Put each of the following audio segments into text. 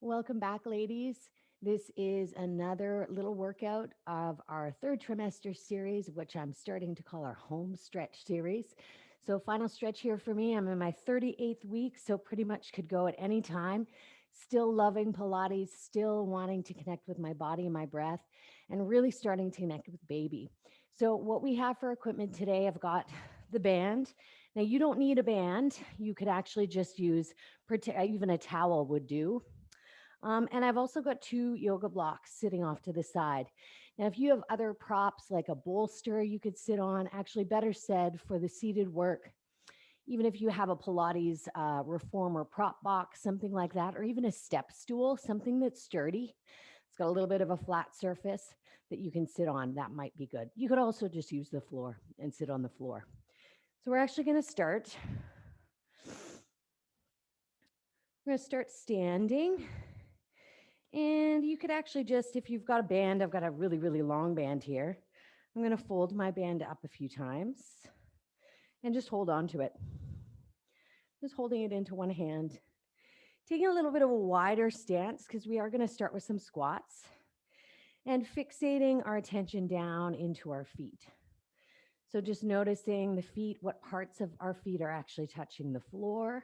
Welcome back, ladies. This is another little workout of our third trimester series, which I'm starting to call our home stretch series. So, final stretch here for me. I'm in my 38th week, so pretty much could go at any time. Still loving Pilates, still wanting to connect with my body and my breath, and really starting to connect with baby. So, what we have for equipment today, I've got the band. Now, you don't need a band. You could actually just use, even a towel would do. And I've also got two yoga blocks sitting off to the side. Now, if you have other props like a bolster you could sit on, actually, better said, for the seated work, even if you have a Pilates reformer prop box, something like that, or even a step stool, something that's sturdy, it's got a little bit of a flat surface that you can sit on, that might be good. You could also just use the floor and sit on the floor. So we're actually going to start. We're going to start standing. And you could actually just, if you've got a band, I've got a really, really long band here. I'm going to fold my band up a few times and just hold on to it. Just holding it into one hand. Taking a little bit of a wider stance because we are going to start with some squats and fixating our attention down into our feet. So just noticing the feet, what parts of our feet are actually touching the floor.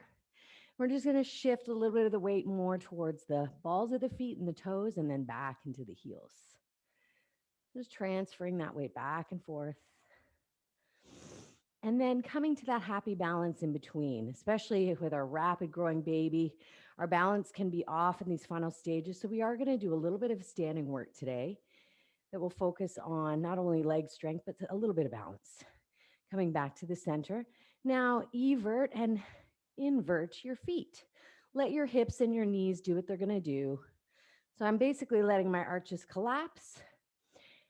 We're just going to shift a little bit of the weight more towards the balls of the feet and the toes and then back into the heels. Just transferring that weight back and forth. And then coming to that happy balance in between, especially with our rapid growing baby. Our balance can be off in these final stages. So we are going to do a little bit of standing work today that will focus on not only leg strength, but a little bit of balance. Coming back to the center. Now, evert and invert your feet. Let your hips and your knees do what they're going to do. So I'm basically letting my arches collapse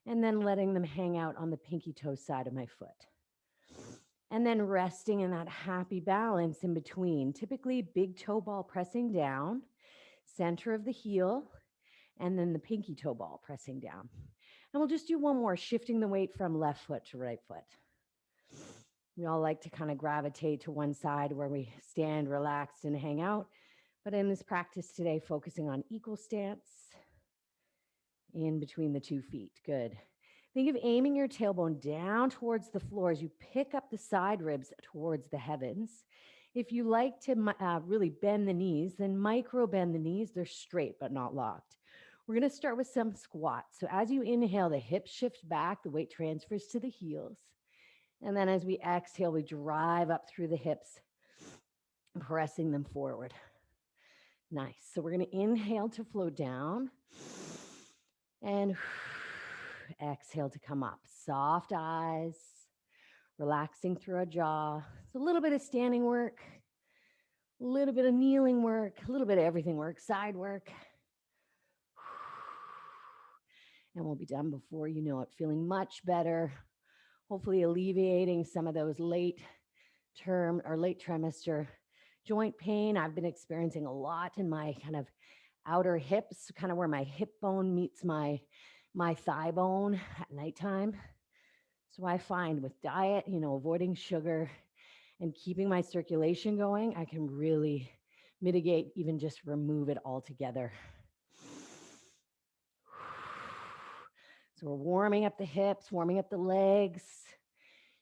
and then letting them hang out on the pinky toe side of my foot. And then resting in that happy balance in between, typically big toe ball pressing down, center of the heel, and then the pinky toe ball pressing down. And we'll just do one more, shifting the weight from left foot to right foot. We all like to kind of gravitate to one side where we stand relaxed and hang out. But in this practice today, focusing on equal stance in between the 2 feet. Good. Think of aiming your tailbone down towards the floor as you pick up the side ribs towards the heavens. If you like to really bend the knees, then micro bend the knees. They're straight but not locked. We're going to start with some squats. So as you inhale, the hips shift back, the weight transfers to the heels. And then as we exhale, we drive up through the hips, pressing them forward. Nice. So we're going to inhale to float down and exhale to come up. Soft eyes, relaxing through our jaw. It's a little bit of standing work, a little bit of kneeling work, a little bit of everything work, side work. And we'll be done before you know it, feeling much better, hopefully alleviating some of those late term or late trimester joint pain. I've been experiencing a lot in my kind of outer hips, kind of where my hip bone meets my thigh bone at nighttime. So I find with diet, avoiding sugar and keeping my circulation going, I can really mitigate, even just remove it altogether. So we're warming up the hips, warming up the legs.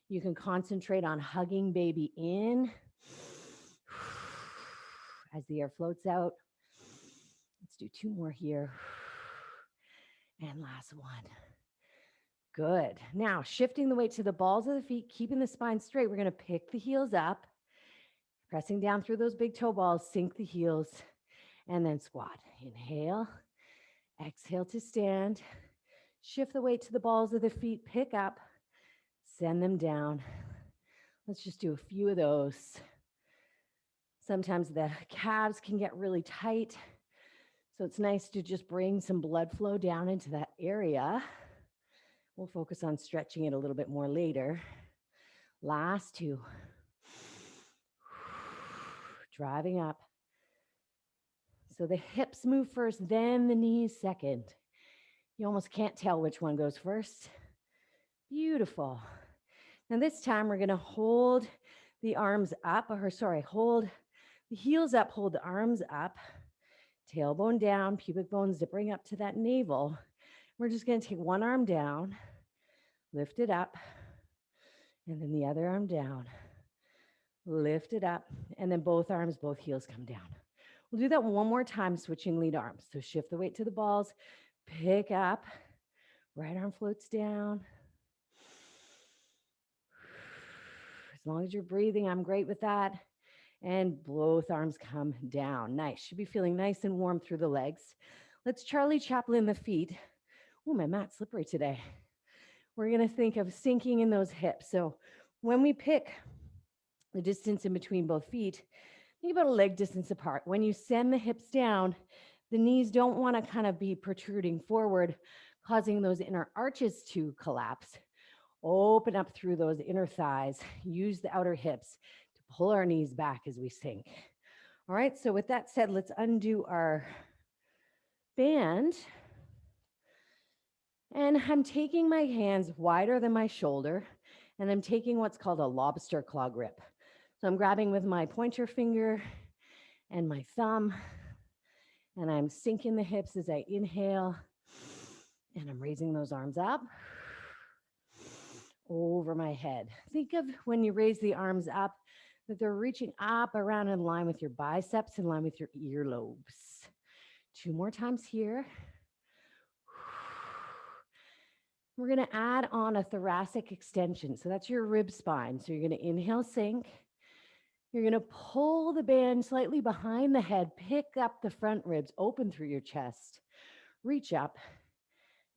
You can concentrate on hugging baby in as the air floats out. Let's do 2 more here. And last one. Good. Now, shifting the weight to the balls of the feet, keeping the spine straight. We're going to pick the heels up, pressing down through those big toe balls, sink the heels, and then squat. Inhale, exhale to stand. Shift the weight to the balls of the feet, pick up, send them down. Let's just do a few of those. Sometimes the calves can get really tight, so it's nice to just bring some blood flow down into that area. We'll focus on stretching it a little bit more later. Last 2. Driving up. So the hips move first, then the knees second. You almost can't tell which one goes first. Beautiful. Now this time we're going to hold the arms up, hold the heels up, hold the arms up. Tailbone down, pubic bone zipping up to that navel. We're just going to take one arm down, lift it up, and then the other arm down, lift it up, and then both arms, both heels come down. We'll do that one more time, switching lead arms. So shift the weight to the balls, pick up, right arm floats down. As long as you're breathing, I'm great with that. And both arms come down. Nice. Should be feeling nice and warm through the legs. Let's Charlie Chaplin the feet. Oh, my mat's slippery today. We're going to think of sinking in those hips. So when we pick the distance in between both feet, think about a leg distance apart. When you send the hips down, the knees don't want to kind of be protruding forward, causing those inner arches to collapse. Open up through those inner thighs. Use the outer hips to pull our knees back as we sink. All right, so with that said, let's undo our band. And I'm taking my hands wider than my shoulder, and I'm taking what's called a lobster claw grip. So I'm grabbing with my pointer finger and my thumb, and I'm sinking the hips as I inhale, and I'm raising those arms up over my head. Think of when you raise the arms up, that they're reaching up around in line with your biceps, in line with your earlobes. 2 more times here. We're going to add on a thoracic extension. So that's your rib spine. So you're going to inhale, sink. You're going to pull the band slightly behind the head, pick up the front ribs, open through your chest, reach up,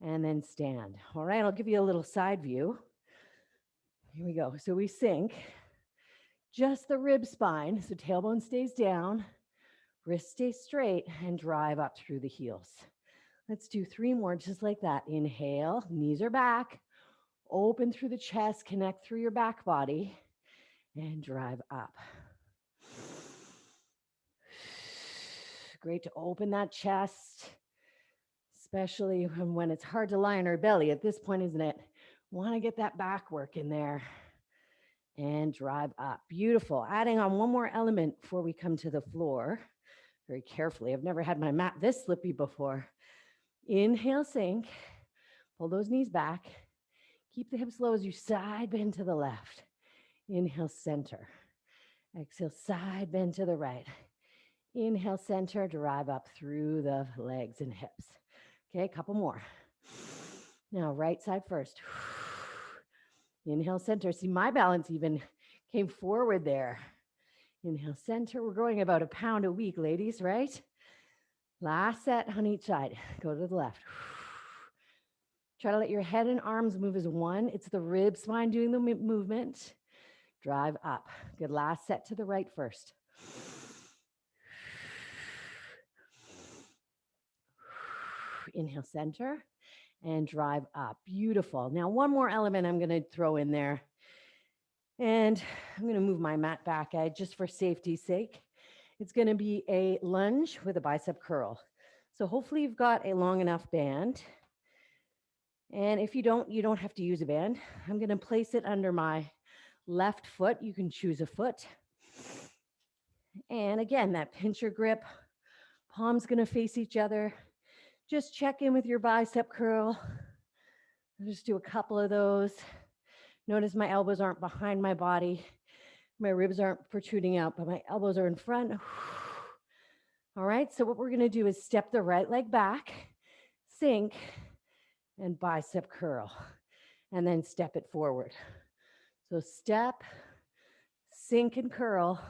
and then stand. All right, I'll give you a little side view. Here we go. So we sink, just the rib spine. So tailbone stays down, wrist stays straight, and drive up through the heels. Let's do 3 more just like that. Inhale, knees are back, open through the chest, connect through your back body, and drive up. Great to open that chest, especially when it's hard to lie on our belly at this point, isn't it? Want to get that back work in there and drive up. Beautiful. Adding on one more element before we come to the floor. Very carefully. I've never had my mat this slippy before. Inhale, sink. Pull those knees back. Keep the hips low as you side bend to the left. Inhale, center. Exhale, side bend to the right. Inhale, center, drive up through the legs and hips. Okay, a couple more. Now, right side first. Inhale, center. See, my balance even came forward there. Inhale, center. We're growing about 1 pound a week, ladies, right? Last set on each side. Go to the left. Try to let your head and arms move as one. It's the rib spine doing the movement. Drive up. Good. Last set to the right first. Inhale, center, and drive up. Beautiful. Now, one more element I'm going to throw in there. And I'm going to move my mat back just for safety's sake. It's going to be a lunge with a bicep curl. So hopefully you've got a long enough band. And if you don't have to use a band. I'm going to place it under my left foot. You can choose a foot. And again, that pincher grip, palms going to face each other. Just check in with your bicep curl. I'll just do a couple of those. Notice my elbows aren't behind my body. My ribs aren't protruding out, but my elbows are in front. All right, so what we're going to do is step the right leg back, sink, and bicep curl, and then step it forward. So step, sink, and curl,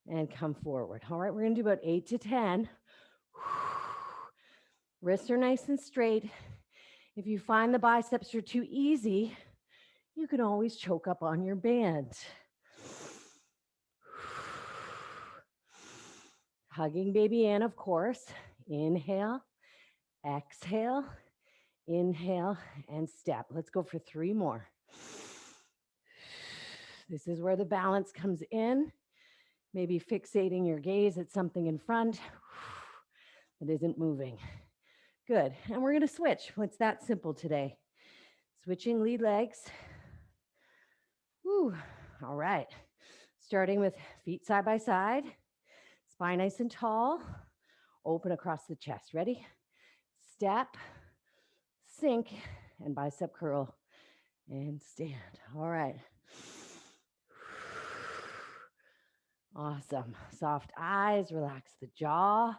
and come forward. All right, we're going to do about 8 to 10. Wrists are nice and straight. If you find the biceps are too easy, you can always choke up on your band. Hugging baby in, of course. Inhale, exhale, inhale, and step. Let's go for 3 more. This is where the balance comes in. Maybe fixating your gaze at something in front that isn't moving. Good. And we're going to switch. It's that simple today. Switching lead legs. Woo. All right. Starting with feet side by side. Spine nice and tall. Open across the chest. Ready? Step, sink, and bicep curl, and stand. All right. Awesome. Soft eyes, relax the jaw.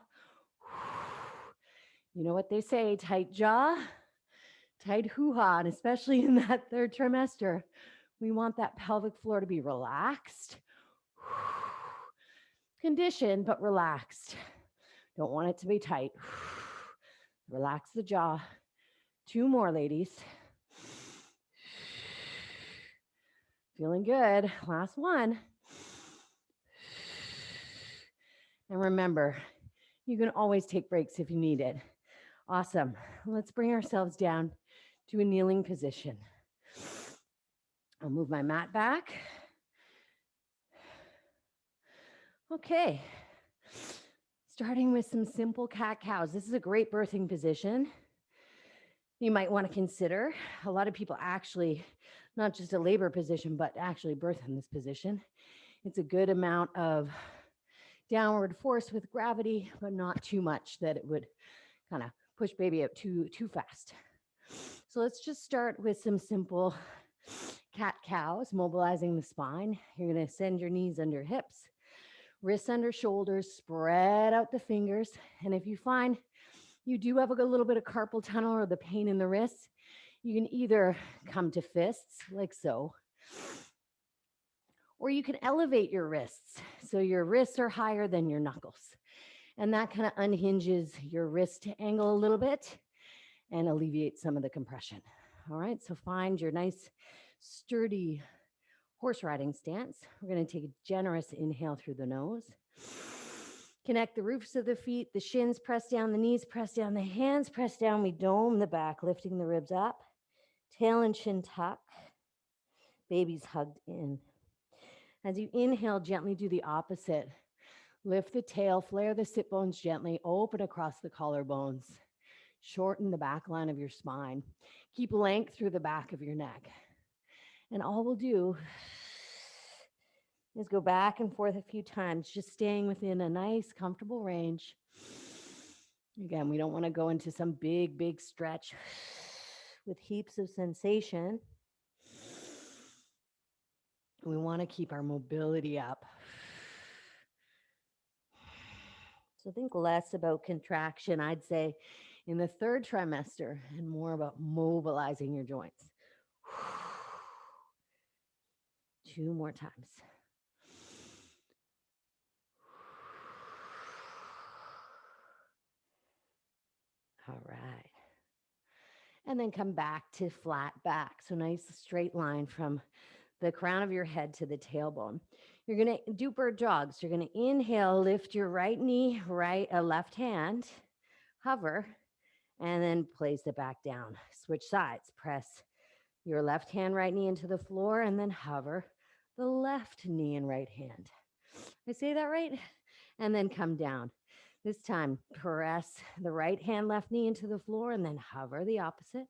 You know what they say, tight jaw, tight hoo-ha, and especially in that third trimester, we want that pelvic floor to be relaxed, conditioned, but relaxed. Don't want it to be tight. Relax the jaw. 2 more, ladies. Feeling good. Last one. And remember, you can always take breaks if you need it. Awesome. Let's bring ourselves down to a kneeling position. I'll move my mat back. Okay. Starting with some simple cat-cows. This is a great birthing position. You might want to consider. A lot of people actually, not just a labor position, but actually birth in this position. It's a good amount of downward force with gravity, but not too much that it would kind of push baby out too fast. So let's just start with some simple cat-cows, mobilizing the spine. You're going to send your knees under hips, wrists under shoulders, spread out the fingers. And if you find you do have a little bit of carpal tunnel or the pain in the wrists, you can either come to fists like so, or you can elevate your wrists. So your wrists are higher than your knuckles. And that kind of unhinges your wrist angle a little bit and alleviates some of the compression. All right, so find your nice, sturdy horse riding stance. We're going to take a generous inhale through the nose. Connect the roofs of the feet, the shins press down, the knees press down, the hands press down. We dome the back, lifting the ribs up. Tail and chin tuck. Baby's hugged in. As you inhale, gently do the opposite. Lift the tail, flare the sit bones gently, open across the collarbones. Shorten the back line of your spine. Keep length through the back of your neck. And all we'll do is go back and forth a few times, just staying within a nice, comfortable range. Again, we don't want to go into some big stretch with heaps of sensation. We want to keep our mobility up. So think less about contraction, I'd say, in the third trimester and more about mobilizing your joints. 2 more times. All right. And then come back to flat back. So nice straight line from the crown of your head to the tailbone. You're going to do bird jogs. You're going to inhale, lift your right knee, left hand, hover, and then place it back down. Switch sides. Press your left hand, right knee into the floor, and then hover the left knee and right hand. I say that right? And then come down. This time, press the right hand, left knee into the floor, and then hover the opposite.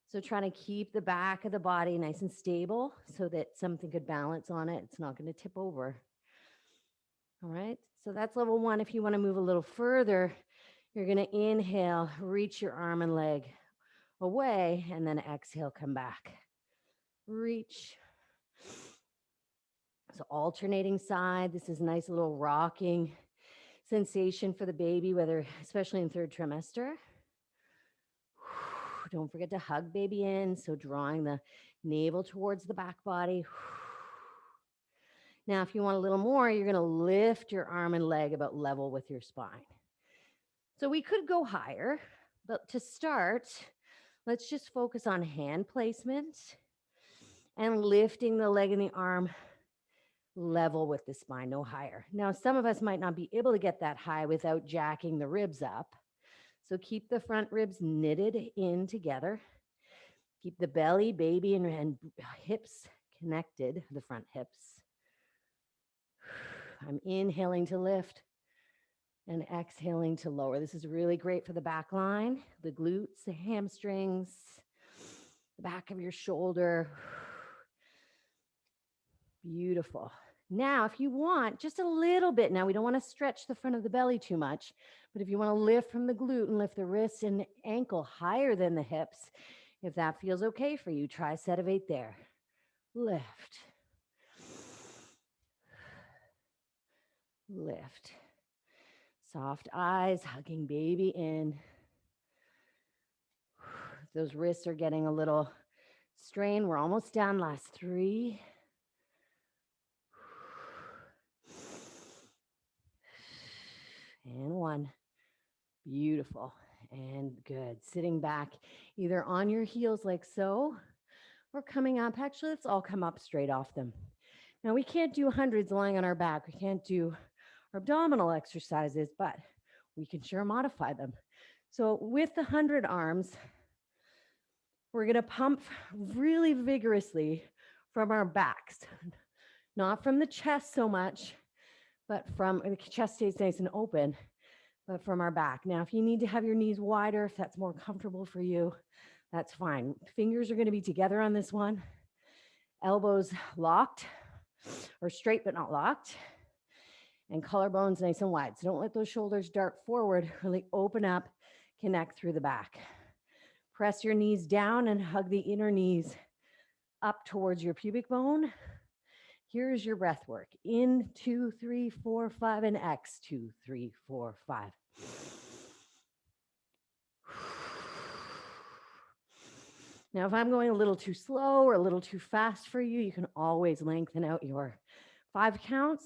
So trying to keep the back of the body nice and stable so that something could balance on it. It's not going to tip over. All right. So that's level 1. If you want to move a little further, you're going to inhale, reach your arm and leg away, and then exhale, come back. Reach. So alternating side. This is a nice little rocking sensation for the baby, especially in third trimester. Don't forget to hug baby in. So drawing the navel towards the back body. Now, if you want a little more, you're going to lift your arm and leg about level with your spine. So we could go higher, but to start, let's just focus on hand placement and lifting the leg and the arm level with the spine, no higher. Now, some of us might not be able to get that high without jacking the ribs up. So keep the front ribs knitted in together. Keep the belly, baby, and hips connected, the front hips. I'm inhaling to lift and exhaling to lower. This is really great for the back line, the glutes, the hamstrings, the back of your shoulder. Beautiful. Now, if you want just a little bit, now we don't want to stretch the front of the belly too much, but if you want to lift from the glute and lift the wrists and ankle higher than the hips, if that feels okay for you, try a set of 8 there. Lift. Lift. Soft eyes, hugging baby in. Those wrists are getting a little strained. We're almost done. Last 3. And 1. Beautiful. And good. Sitting back either on your heels like so, or coming up. Actually, let's all come up straight off them. Now, we can't do hundreds lying on our back. We can't do our abdominal exercises, but we can sure modify them. So with the 100 arms, we're going to pump really vigorously from our backs, not from the chest so much, but from the chest stays nice and open, but from our back. Now, if you need to have your knees wider, if that's more comfortable for you, that's fine. Fingers are going to be together on this one. Elbows locked or straight, but not locked. And collarbones nice and wide. So don't let those shoulders dart forward. Really open up, connect through the back. Press your knees down and hug the inner knees up towards your pubic bone. Here's your breath work. In, 2, 3, 4, 5, and X, 2, 3, 4, 5. Now, if I'm going a little too slow or a little too fast for you, you can always lengthen out your 5 counts.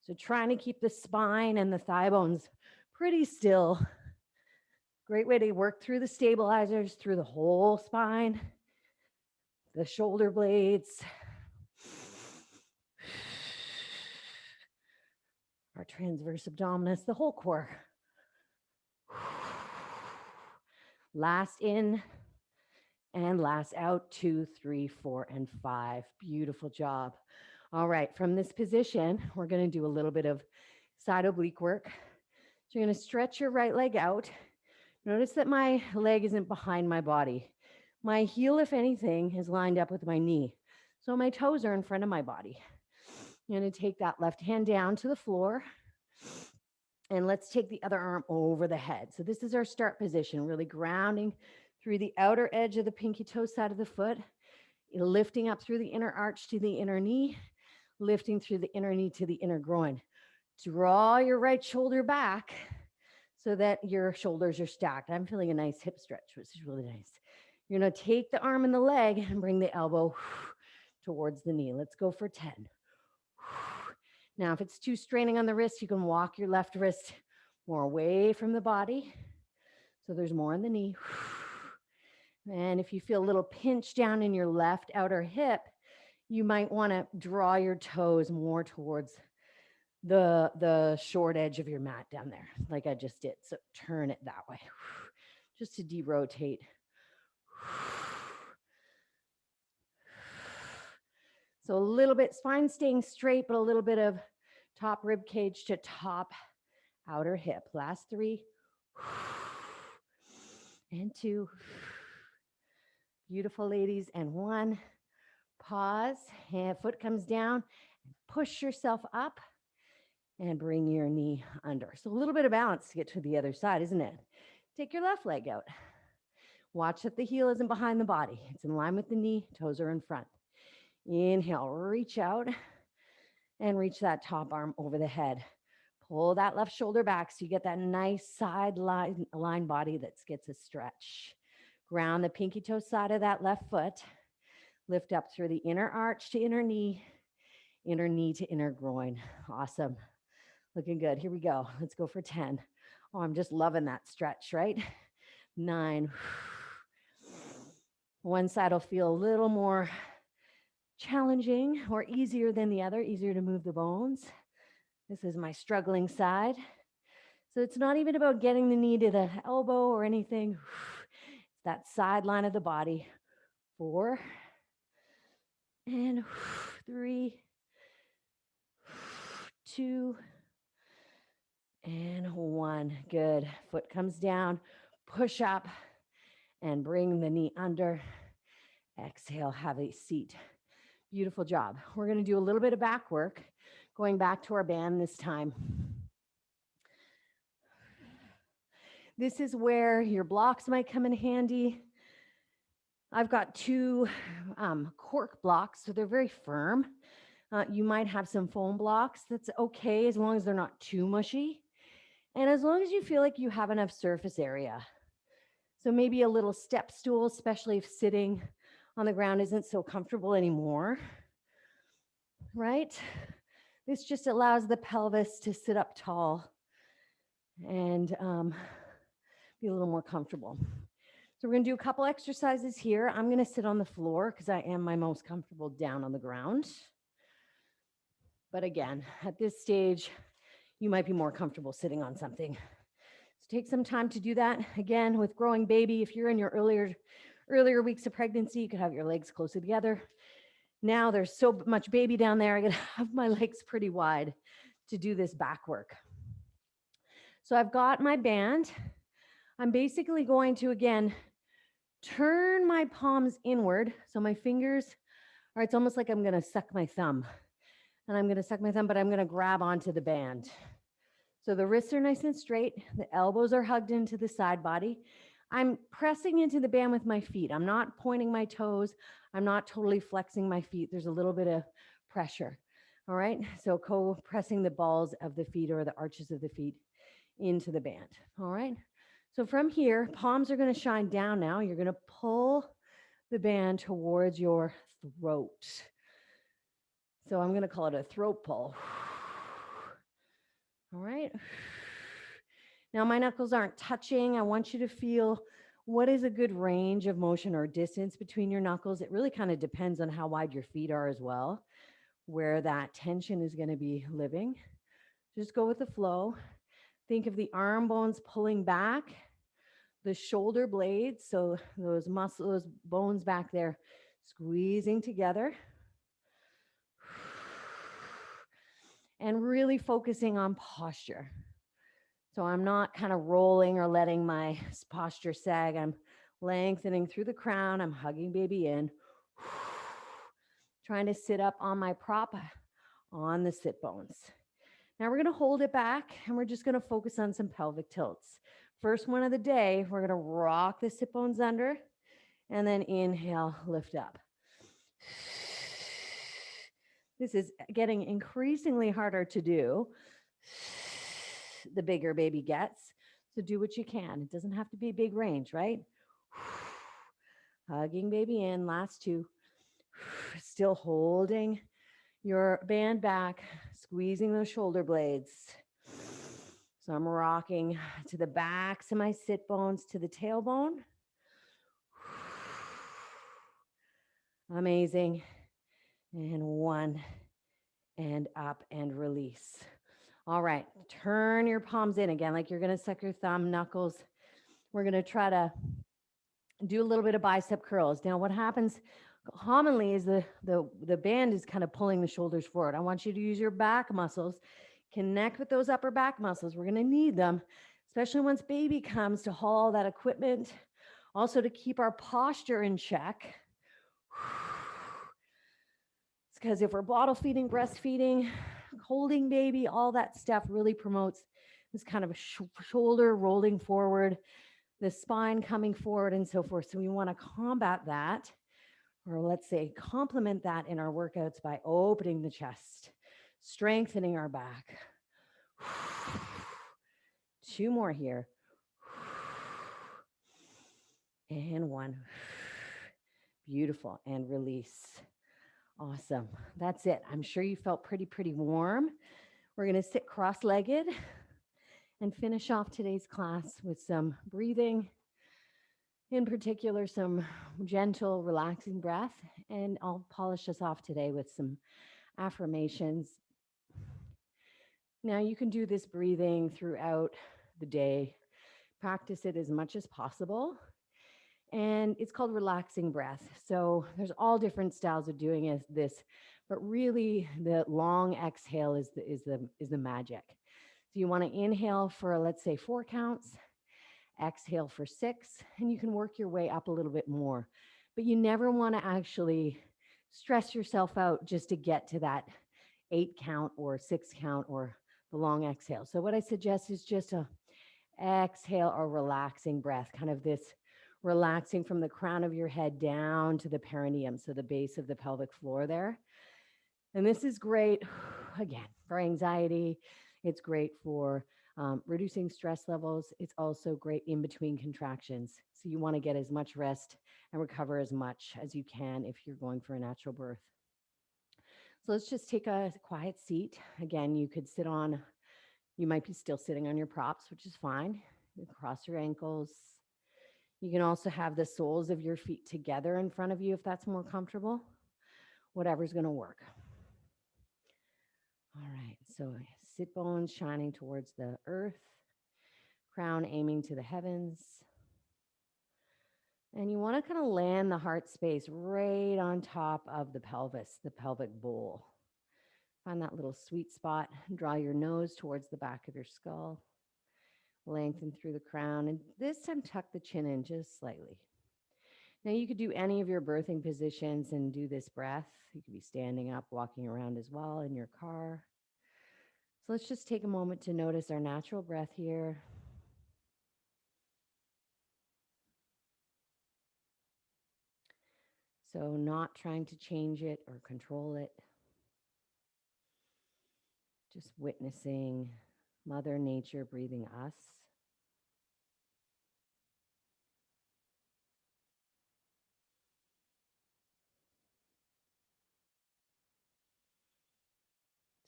So trying to keep the spine and the thigh bones pretty still. Great way to work through the stabilizers, through the whole spine, the shoulder blades, our transverse abdominis, the whole core. Last in and last out, 2, 3, 4, and 5. Beautiful job. All right, from this position, we're going to do a little bit of side oblique work. So you're going to stretch your right leg out. Notice that my leg isn't behind my body. My heel, if anything, is lined up with my knee. So my toes are in front of my body. I'm going to take that left hand down to the floor. And let's take the other arm over the head. So this is our start position, really grounding through the outer edge of the pinky toe side of the foot, lifting up through the inner arch to the inner knee, lifting through the inner knee to the inner groin. Draw your right shoulder back so that your shoulders are stacked. I'm feeling a nice hip stretch, which is really nice. You're going to take the arm and the leg and bring the elbow towards the knee. Let's go for 10. Now, if it's too straining on the wrist, you can walk your left wrist more away from the body. So there's more in the knee. And if you feel a little pinch down in your left outer hip, you might want to draw your toes more towards the short edge of your mat down there, like I just did. So turn it that way, just to derotate. So a little bit spine staying straight, but a little bit of top rib cage to top outer hip. Last 3 and 2. Beautiful, ladies. And 1. Pause. Hand, foot comes down. Push yourself up and bring your knee under. So a little bit of balance to get to the other side, isn't it? Take your left leg out. Watch that the heel isn't behind the body. It's in line with the knee. Toes are in front. Inhale, reach out and reach that top arm over the head. Pull that left shoulder back so you get that nice side line body that gets a stretch. Ground the pinky toe side of that left foot. Lift up through the inner arch to inner knee to inner groin. Awesome. Looking good. Here we go. Let's go for 10. Oh, I'm just loving that stretch, right? 9. One side will feel a little more challenging or easier than the other, easier to move the bones. This is my struggling side. So it's not even about getting the knee to the elbow or anything. It's that side line of the body. 4 and 3, 2 and 1. Good. Foot comes down, push up and bring the knee under Exhale, have a seat. Beautiful job. We're going to do a little bit of back work, going back to our band this time. This is where your blocks might come in handy. I've got two cork blocks, so they're very firm. You might have some foam blocks. That's okay as long as they're not too mushy. And as long as you feel like you have enough surface area. So maybe a little step stool, especially if sitting on the ground isn't so comfortable anymore, right? This just allows the pelvis to sit up tall and be a little more comfortable. So we're going to do a couple exercises here. I'm going to sit on the floor because I am my most comfortable down on the ground. But again, at this stage, you might be more comfortable sitting on something. So take some time to do that. Again, with growing baby, if you're in your earlier weeks of pregnancy, you could have your legs closer together. Now there's so much baby down there, I gotta have my legs pretty wide to do this back work. So I've got my band. I'm basically going to, again, turn my palms inward. So my fingers, or it's almost like I'm gonna suck my thumb. And I'm gonna suck my thumb, but I'm gonna grab onto the band. So the wrists are nice and straight. The elbows are hugged into the side body. I'm pressing into the band with my feet. I'm not pointing my toes. I'm not totally flexing my feet. There's a little bit of pressure. All right. So co-pressing the balls of the feet or the arches of the feet into the band. All right. So from here, palms are going to shine down now. You're going to pull the band towards your throat. So I'm going to call it a throat pull. All right. Now my knuckles aren't touching. I want you to feel what is a good range of motion or distance between your knuckles. It really kind of depends on how wide your feet are as well, where that tension is going to be living. Just go with the flow. Think of the arm bones pulling back, the shoulder blades, so those muscles, those bones back there squeezing together. And really focusing on posture. So I'm not kind of rolling or letting my posture sag. I'm lengthening through the crown. I'm hugging baby in. Trying to sit up on my prop on the sit bones. Now we're going to hold it back and we're just going to focus on some pelvic tilts. First one of the day, we're going to rock the sit bones under and then inhale, lift up. This is getting increasingly harder to do the bigger baby gets. So do what you can. It doesn't have to be a big range, right? Hugging baby in, last two. Still holding your band back, squeezing those shoulder blades. So I'm rocking to the backs of my sit bones, to the tailbone. Amazing. And one, and up and release. All right, turn your palms in again, like you're going to suck your thumb, knuckles. We're going to try to do a little bit of bicep curls. Now, what happens commonly is the band is kind of pulling the shoulders forward. I want you to use your back muscles, connect with those upper back muscles. We're going to need them, especially once baby comes, to haul all that equipment, also to keep our posture in check. It's because if we're bottle feeding, breastfeeding, holding baby, all that stuff really promotes this kind of shoulder rolling forward, the spine coming forward and so forth. So we want to combat that, or let's say complement that in our workouts by opening the chest, strengthening our back. Two more here. And one. Beautiful. And release. Awesome. That's it. I'm sure you felt pretty warm. We're going to sit cross-legged and finish off today's class with some breathing, in particular, some gentle, relaxing breath. And I'll polish us off today with some affirmations. Now, you can do this breathing throughout the day. Practice it as much as possible. And it's called relaxing breath. So there's all different styles of doing this, but really the long exhale is the magic. So you want to inhale for, let's say, 4 counts, exhale for 6, and you can work your way up a little bit more. but you never want to actually stress yourself out just to get to that 8 count or 6 count or the long exhale. So, what I suggest is just a exhale or relaxing breath, kind of this relaxing from the crown of your head down to the perineum, so the base of the pelvic floor there. And this is great, again, for anxiety. It's great for reducing stress levels. It's also great in between contractions. So you want to get as much rest and recover as much as you can if you're going for a natural birth. So let's just take a quiet seat. Again, you could sit on, you might be still sitting on your props, which is fine. You cross your ankles. You can also have the soles of your feet together in front of you if that's more comfortable. Whatever's going to work. All right, so sit bones shining towards the earth, crown aiming to the heavens. And you want to kind of land the heart space right on top of the pelvis, the pelvic bowl. Find that little sweet spot. Draw your nose towards the back of your skull. Lengthen through the crown. And this time, tuck the chin in just slightly. Now, you could do any of your birthing positions and do this breath. You could be standing up, walking around as well in your car. So let's just take a moment to notice our natural breath here. So not trying to change it or control it. Just witnessing Mother Nature breathing us.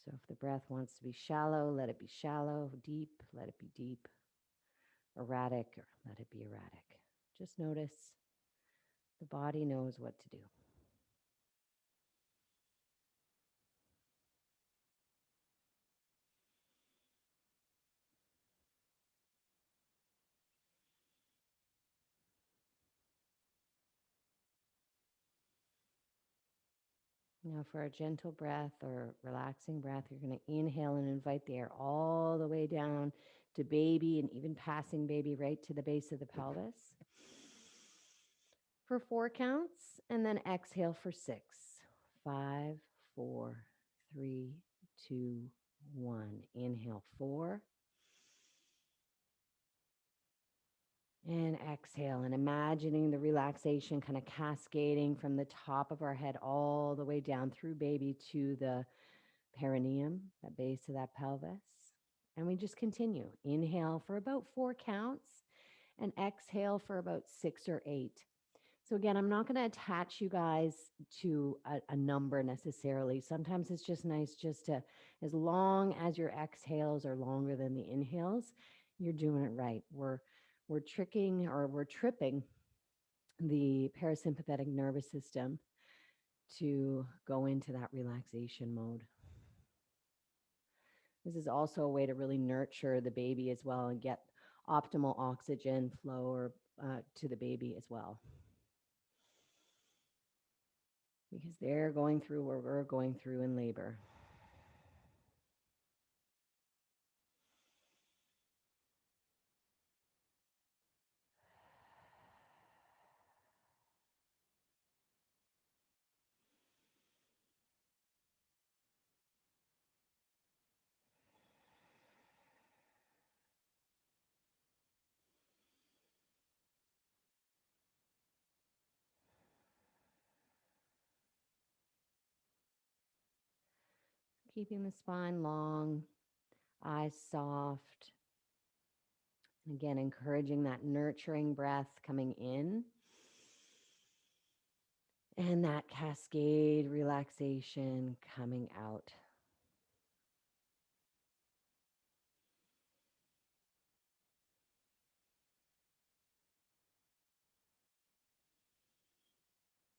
So if the breath wants to be shallow, let it be shallow. Deep, let it be deep. Erratic, or let it be erratic. Just notice the body knows what to do. Now, for a gentle breath or relaxing breath, you're going to inhale and invite the air all the way down to baby and even passing baby right to the base of the pelvis for 4 counts, and then exhale for 6. 5, 4, 3, 2, 1. Inhale 4. And exhale, and imagining the relaxation kind of cascading from the top of our head all the way down through baby to the perineum, that base of that pelvis. And we just continue. Inhale for about 4 counts and exhale for about 6 or 8. So again, I'm not going to attach you guys to a number necessarily. Sometimes it's just nice just to, as long as your exhales are longer than the inhales, you're doing it right. We're tricking or we're tripping the parasympathetic nervous system to go into that relaxation mode. This is also a way to really nurture the baby as well and get optimal oxygen flow or, to the baby as well. Because they're going through what we're going through in labor. Keeping the spine long, eyes soft. And again, encouraging that nurturing breath coming in and that cascade relaxation coming out.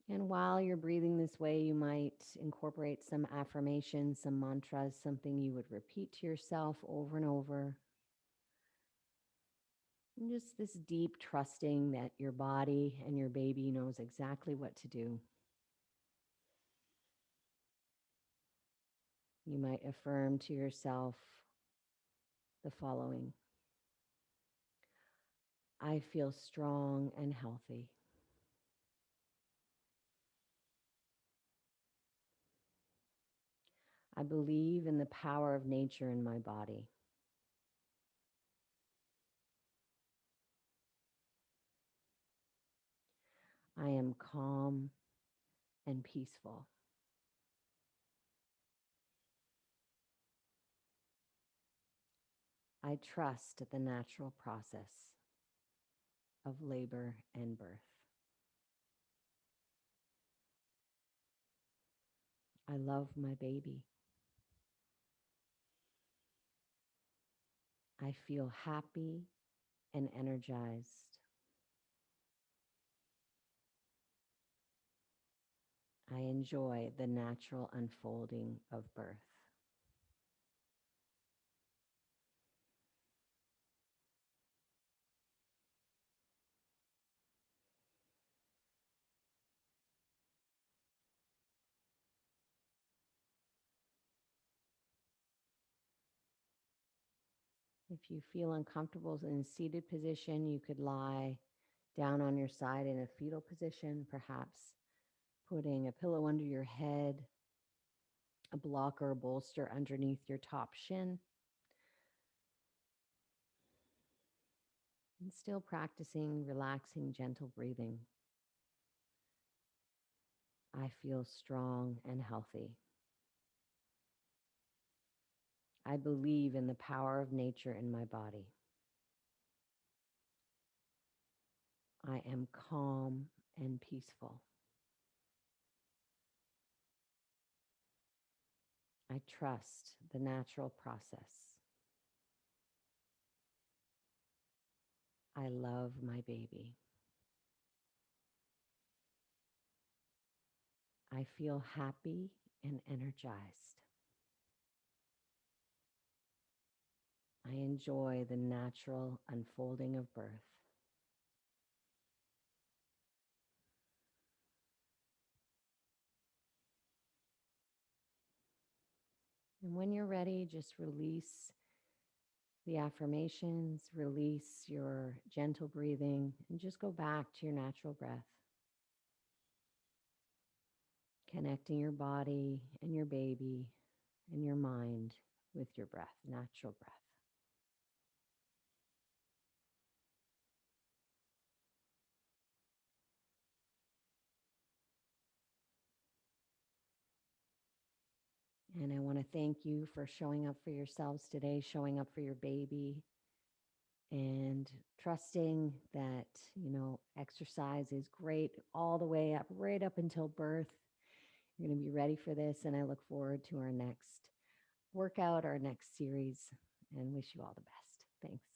And while you're breathing this way, you might incorporate some affirmations, some mantras, something you would repeat to yourself over and over. And just this deep trusting that your body and your baby knows exactly what to do. You might affirm to yourself the following: I feel strong and healthy. I believe in the power of nature in my body. I am calm and peaceful. I trust the natural process of labor and birth. I love my baby. I feel happy and energized. I enjoy the natural unfolding of birth. If you feel uncomfortable in a seated position, you could lie down on your side in a fetal position, perhaps putting a pillow under your head, a block or a bolster underneath your top shin, and still practicing relaxing, gentle breathing. I feel strong and healthy. I believe in the power of nature in my body. I am calm and peaceful. I trust the natural process. I love my baby. I feel happy and energized. I enjoy the natural unfolding of birth. And when you're ready, just release the affirmations, release your gentle breathing, and just go back to your natural breath, connecting your body and your baby and your mind with your breath, natural breath. And I want to thank you for showing up for yourselves today, showing up for your baby, and trusting that, exercise is great all the way up, right up until birth. You're going to be ready for this. And I look forward to our next workout, our next series, and wish you all the best. Thanks.